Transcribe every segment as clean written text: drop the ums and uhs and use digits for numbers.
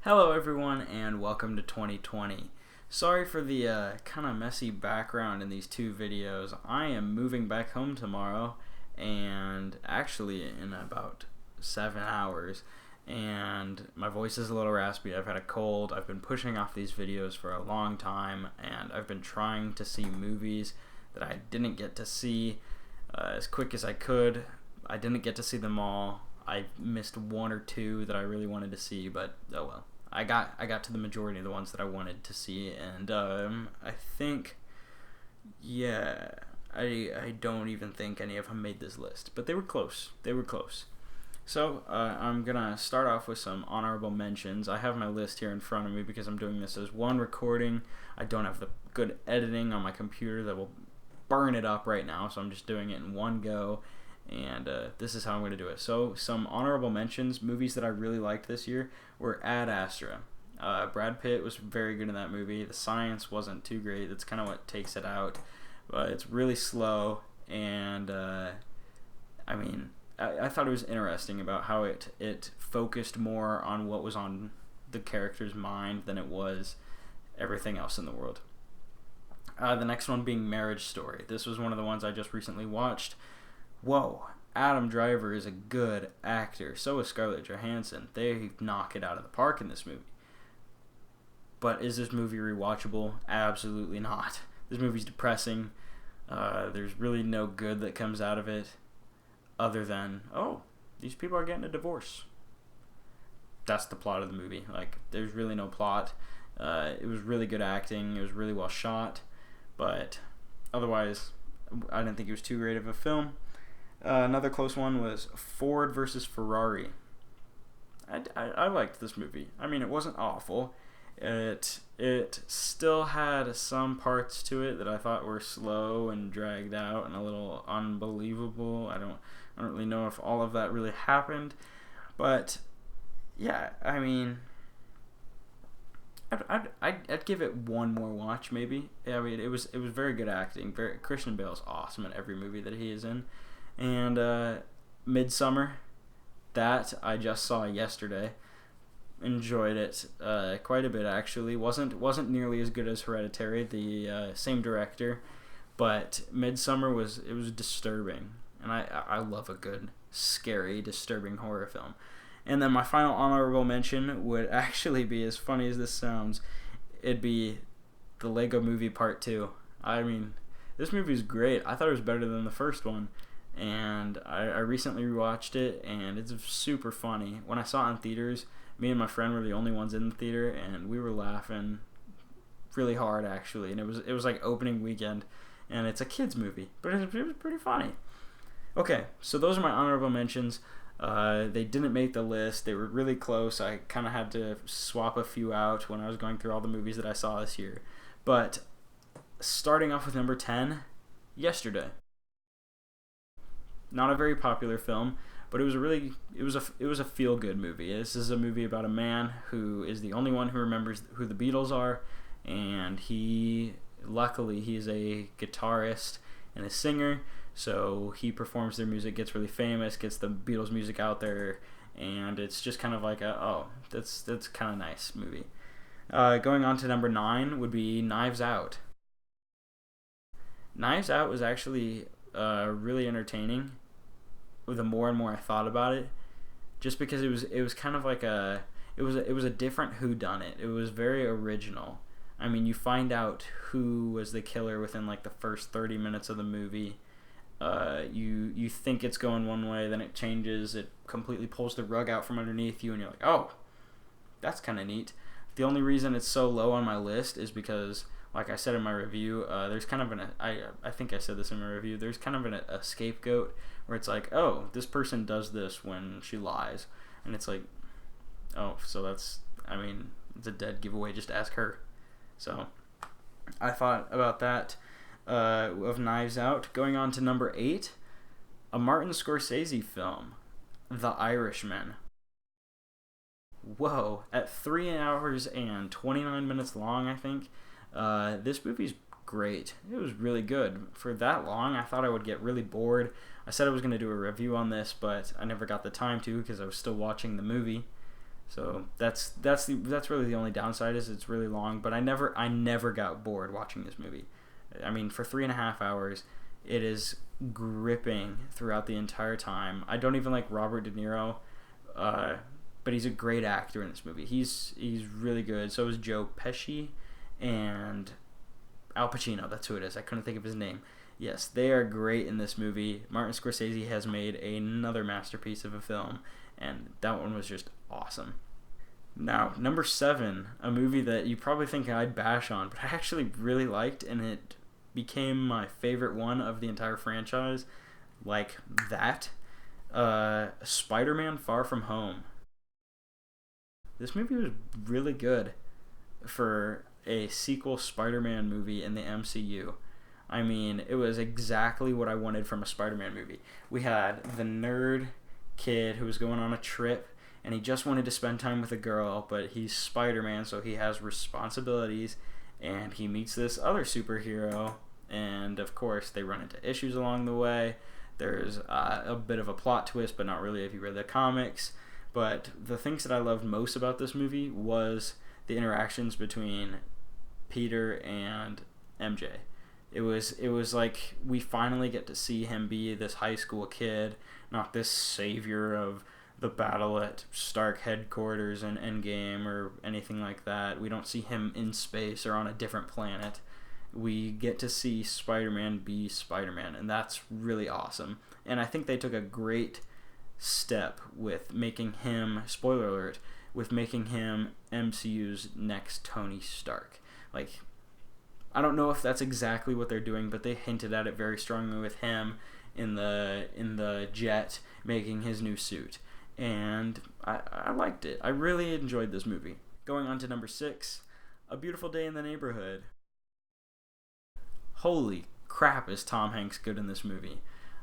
Hello everyone and welcome to 2020. Sorry for the kind of messy background in these two videos. I am moving back home tomorrow and actually in about 7 hours, and my voice is a little raspy. I've had a cold. I've been pushing off these videos for a long time, and I've been trying to see movies that I didn't get to see as quick as I could. I didn't get to see them all. I missed one or two that I really wanted to see, but oh well. I got to the majority of the ones that I wanted to see, and I think, yeah, I don't even think any of them made this list, but they were close. They were close. So I'm gonna start off with some honorable mentions. I have my list here in front of me because I'm doing this as one recording. I don't have the good editing on my computer that will burn it up right now, so I'm just doing it in one go. And this is how I'm going to do it. So, some honorable mentions, movies that I really liked this year were Ad Astra. Brad Pitt was very good in that movie. The science wasn't too great. That's kind of what takes it out. But it's really slow, and I thought it was interesting about how it focused more on what was on the character's mind than it was everything else in the world. The next one being Marriage Story. This was one of the ones I just recently watched. Whoa, Adam Driver is a good actor. So is Scarlett Johansson. They knock it out of the park in this movie. But is this movie rewatchable? Absolutely not. This movie's depressing. There's really no good that comes out of it other than, oh, these people are getting a divorce. That's the plot of the movie. Like, there's really no plot. It was really good acting. It was really well shot. But otherwise, I didn't think it was too great of a film. Another close one was Ford versus Ferrari. I liked this movie. I mean, it wasn't awful. It still had some parts to it that I thought were slow and dragged out and a little unbelievable. I don't really know if all of that really happened, but yeah, I mean, I'd give it one more watch maybe. Yeah, I mean, it was very good acting. Christian Bale's awesome in every movie that he is in. And Midsummer, that I just saw yesterday. Enjoyed it quite a bit actually. Wasn't nearly as good as Hereditary, the same director, but Midsummer was disturbing, and I love a good scary, disturbing horror film. And then my final honorable mention would actually be, as funny as this sounds, it'd be the Lego Movie Part 2. I mean, this movie's great. I thought it was better than the first one. And I recently rewatched it, and it's super funny. When I saw it in theaters, me and my friend were the only ones in the theater, and we were laughing really hard actually. And it was like opening weekend, and it's a kids movie, but it was pretty funny. Okay, so those are my honorable mentions. They didn't make the list. They were really close. I kind of had to swap a few out when I was going through all the movies that I saw this year. But starting off with number 10, Yesterday. Not a very popular film, but it was a feel good movie. This is a movie about a man who is the only one who remembers who the Beatles are, and luckily he's a guitarist and a singer, so he performs their music, gets really famous, gets the Beatles music out there, and it's just kind of like that's kind of nice movie. Going on to number 9 would be Knives Out. Knives Out was actually really entertaining. The more and more I thought about it, just because it was kind of like it was a different whodunit. It was very original. I mean, you find out who was the killer within like the first 30 minutes of the movie. You think it's going one way, then it changes. It completely pulls the rug out from underneath you, and you're like, oh, that's kind of neat. The only reason it's so low on my list is because, like I said in my review, there's kind of I think I said this in my review, there's kind of a scapegoat where it's like, oh, this person does this when she lies. And it's like, oh, so it's a dead giveaway, just ask her. So I thought about that of Knives Out. Going on to number 8, a Martin Scorsese film, The Irishman. Whoa, at 3 hours and 29 minutes long, I think. This movie's great. It was really good. For that long, I thought I would get really bored. I said I was going to do a review on this, but I never got the time to because I was still watching the movie. So that's really the only downside, is it's really long. But I never got bored watching this movie. I mean, for 3.5 hours, it is gripping throughout the entire time. I don't even like Robert De Niro, but he's a great actor in this movie. He's really good. So is Joe Pesci and Al Pacino. That's who it is. I couldn't think of his name. Yes, they are great in this movie. Martin Scorsese has made another masterpiece of a film, and that one was just awesome. Now, number 7, a movie that you probably think I'd bash on, but I actually really liked, and it became my favorite one of the entire franchise, like that. Spider-Man Far From Home. This movie was really good for a sequel Spider-Man movie in the MCU. I mean, it was exactly what I wanted from a Spider-Man movie. We had the nerd kid who was going on a trip, and he just wanted to spend time with a girl, but he's Spider-Man, so he has responsibilities, and he meets this other superhero, and of course they run into issues along the way. There's a bit of a plot twist, but not really if you read the comics. But the things that I loved most about this movie was the interactions between Peter and MJ. It was like we finally get to see him be this high school kid, not this savior of the battle at Stark headquarters and Endgame or anything like that. We don't see him in space or on a different planet. We get to see Spider-Man be Spider-Man, and that's really awesome. And I think they took a great step with making him, spoiler alert, with making him MCU's next Tony Stark. Like, I don't know if that's exactly what they're doing, but they hinted at it very strongly with him in the jet making his new suit. And I liked it. I really enjoyed this movie. Going on to number 6, A Beautiful Day in the Neighborhood. Holy crap, is Tom Hanks good in this movie.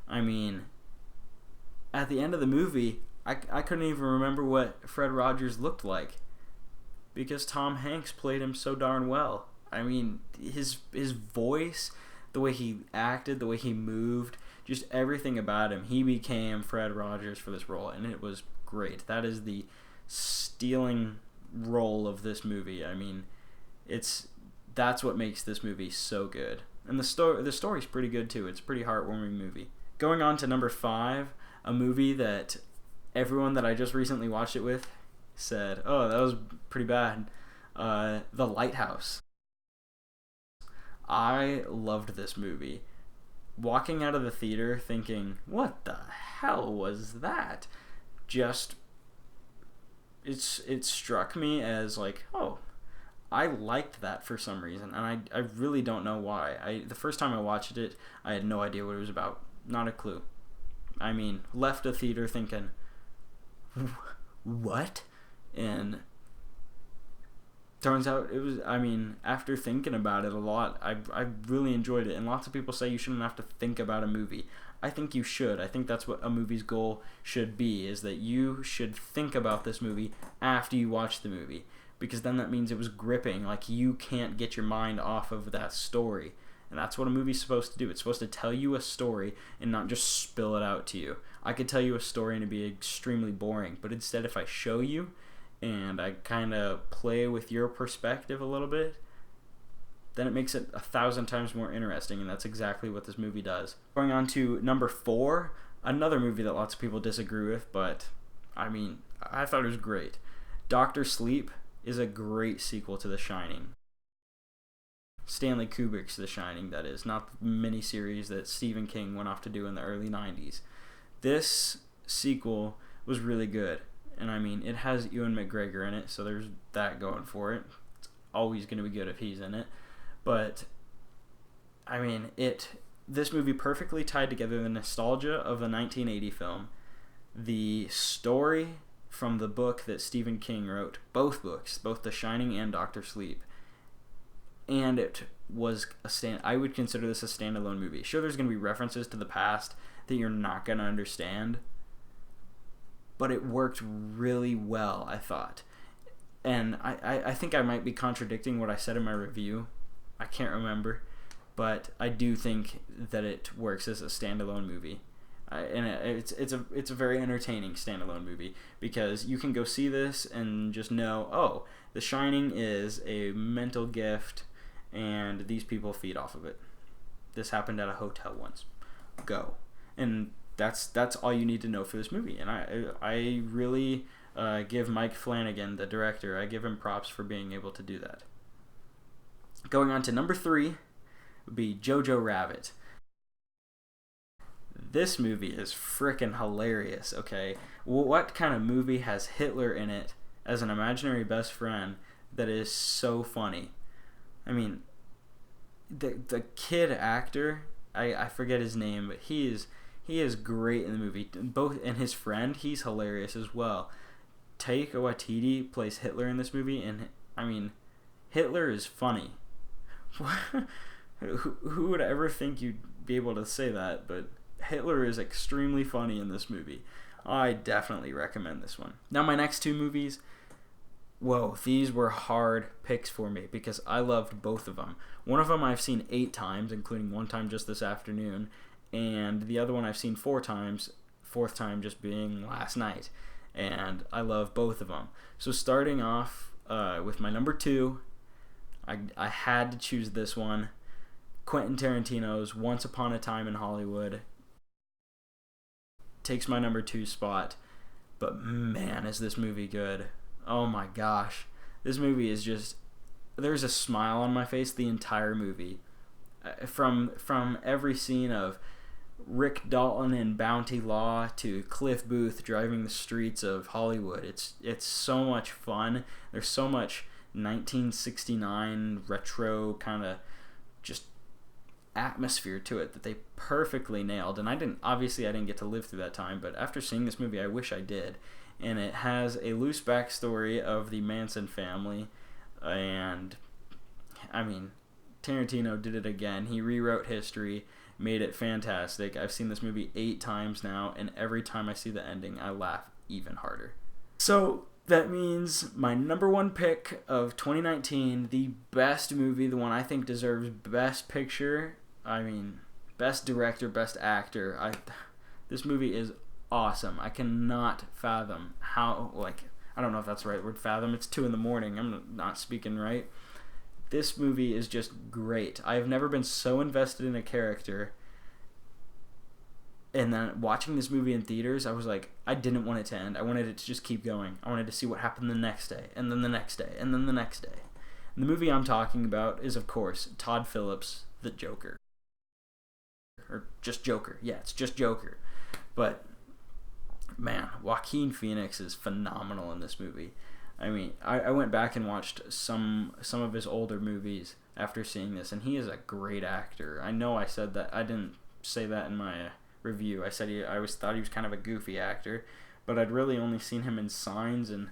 I mean, at the end of the movie, I couldn't even remember what Fred Rogers looked like, because Tom Hanks played him so darn well. I mean, his voice, the way he acted, the way he moved, just everything about him. He became Fred Rogers for this role, and it was great. That is the stealing role of this movie. I mean, that's what makes this movie so good. And the story's pretty good too. It's a pretty heartwarming movie. Going on to number 5, a movie that everyone that I just recently watched it with said, "Oh, that was pretty bad." The Lighthouse. I loved this movie. Walking out of the theater thinking, what the hell was that? Just, it struck me as like, oh, I liked that for some reason, and I really don't know why. The first time I watched it, I had no idea what it was about. Not a clue. I mean, left the theater thinking, what? And turns out it was, I mean, after thinking about it a lot, I really enjoyed it. And lots of people say you shouldn't have to think about a movie. I think you should. I think that's what a movie's goal should be, is that you should think about this movie after you watch the movie. Because then that means it was gripping. Like, you can't get your mind off of that story. And that's what a movie's supposed to do. It's supposed to tell you a story and not just spill it out to you. I could tell you a story and it'd be extremely boring. But instead, if I show you and I kind of play with your perspective a little bit, then it makes it 1,000 times more interesting, and that's exactly what this movie does. Going on to number 4, another movie that lots of people disagree with, but I mean, I thought it was great. Dr. Sleep is a great sequel to The Shining. Stanley Kubrick's The Shining, that is, not the miniseries that Stephen King went off to do in the early 90s. This sequel was really good. And I mean, it has Ewan McGregor in it, so there's that going for it. It's always going to be good if he's in it. But, I mean, this movie perfectly tied together the nostalgia of the 1980 film, the story from the book that Stephen King wrote, both books, both The Shining and Dr. Sleep. And it was I would consider this a standalone movie. Sure, there's going to be references to the past that you're not going to understand, but it worked really well, I thought. And I think I might be contradicting what I said in my review. I can't remember. But I do think that it works as a standalone movie. And it's a very entertaining standalone movie because you can go see this and just know, oh, The Shining is a mental gift, and these people feed off of it. This happened at a hotel once. Go, and that's all you need to know for this movie. And I really give Mike Flanagan, the director, I give him props for being able to do that. Going on to number 3 would be Jojo Rabbit. This movie is freaking hilarious, okay? What kind of movie has Hitler in it as an imaginary best friend that is so funny? I mean, the kid actor, I forget his name, but he is great in the movie. Both, and his friend, he's hilarious as well. Taika Waititi plays Hitler in this movie, and I mean, Hitler is funny. Who would ever think you'd be able to say that? But Hitler is extremely funny in this movie. I definitely recommend this one. Now my next 2 movies, whoa, these were hard picks for me because I loved both of them. One of them I've seen 8 times, including one time just this afternoon, and the other one I've seen 4 times, 4th time just being last night. And I love both of them. So starting off with my number 2, I had to choose this one. Quentin Tarantino's Once Upon a Time in Hollywood takes my number 2 spot. But man, is this movie good. Oh my gosh. This movie is just, there's a smile on my face the entire movie. From every scene of Rick Dalton in Bounty Law to Cliff Booth driving the streets of Hollywood. It's so much fun. There's so much 1969 retro kind of just atmosphere to it that they perfectly nailed. And I didn't get to live through that time, but after seeing this movie I wish I did. And it has a loose backstory of the Manson family, and I mean, Tarantino did it again. He rewrote history, made it fantastic. I've seen this movie 8 times now, and every time I see the ending I laugh even harder. So that means my number 1 pick of 2019, the best movie, the one I think deserves best picture, I mean best director, best actor. This movie is awesome. I cannot fathom how, I don't know if that's the right word, fathom. It's 2 a.m. I'm not speaking right. This movie is just great. I have never been so invested in a character. And then watching this movie in theaters, I was like, I didn't want it to end. I wanted it to just keep going. I wanted to see what happened the next day, and then the next day, and then the next day. And the movie I'm talking about is, of course, Todd Phillips' The Joker. Or just Joker. Yeah, it's just Joker. But man, Joaquin Phoenix is phenomenal in this movie. I mean, I went back and watched some of his older movies after seeing this, and he is a great actor. I know I said that. I didn't say that in my review. I said I always thought he was kind of a goofy actor, but I'd really only seen him in Signs and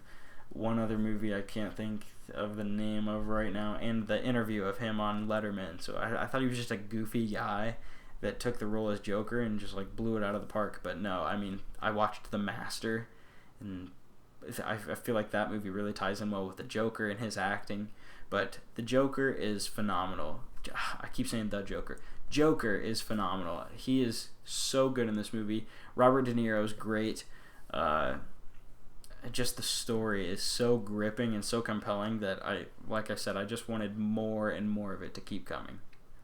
one other movie I can't think of the name of right now, and the interview of him on Letterman. So I thought he was just a goofy guy that took the role as Joker and just blew it out of the park. But no, I mean, I watched The Master, and I feel like that movie really ties in well with the Joker and his acting. But the Joker is phenomenal. I keep saying the Joker. Joker is phenomenal. He is so good in this movie. Robert De Niro is great. Just the story is so gripping and so compelling that like I said, I just wanted more and more of it to keep coming.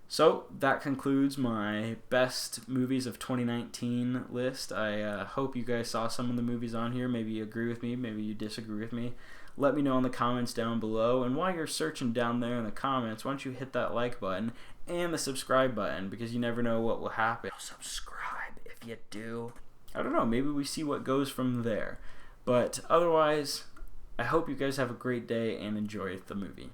So that concludes my best movies of 2019 list. I hope you guys saw some of the movies on here. Maybe you agree with me, maybe you disagree with me. Let me know in the comments down below. And while you're searching down there in the comments, why don't you hit that like button and the subscribe button, because you never know what will happen. Subscribe if you do. I don't know, maybe we see what goes from there. But otherwise, I hope you guys have a great day and enjoy the movie.